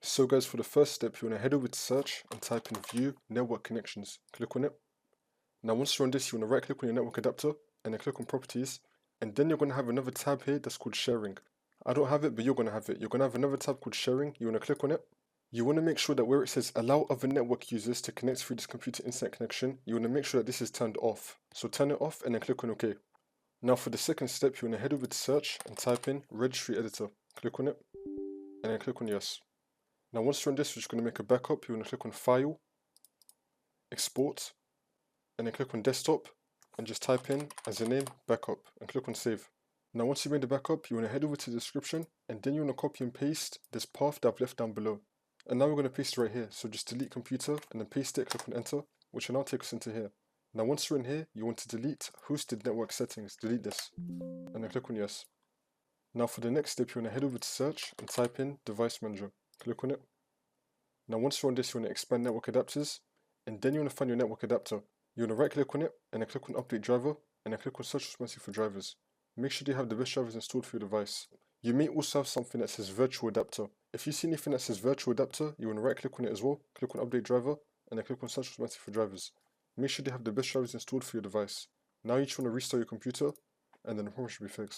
So guys, for the first step, you want to head over to search and type in view network connections. Click on it. Now once you're on this, you want to right click on your network adapter and then click on properties, and then you're going to have another tab here that's called sharing. I don't have it, but you're going to have it. You're going to have another tab called sharing. You want to click on it. You want to make sure that where it says allow other network users to connect through this computer internet connection, you want to make sure that this is turned off. So turn it off and then click on OK. Now for the second step, you want to head over to search and type in registry editor. Click on it and then click on yes. Now once you're on this, you're just going to make a backup. You want to click on file, export, and then click on desktop and just type in as a name backup and click on save. Now once you made the backup, you want to head over to the description and then you want to copy and paste this path that I've left down below. And now we're going to paste it right here. So just delete computer and then paste it, click on enter, which will now take us into here. Now once you're in here, you want to delete hosted network settings, delete this, and then click on yes. Now for the next step, you want to head over to search and type in device manager, click on it. Now once you're on this, you want to expand network adapters, and then you want to find your network adapter. You want to right click on it, and then click on update driver, and then click on search responsive for drivers. Make sure you have the best drivers installed for your device. You may also have something that says virtual adapter. If you see anything that says virtual adapter, you want to right click on it as well, click on update driver, and then click on search responsive for drivers. Make sure you have the best drivers installed for your device. Now you just want to restart your computer, and then the problem should be fixed.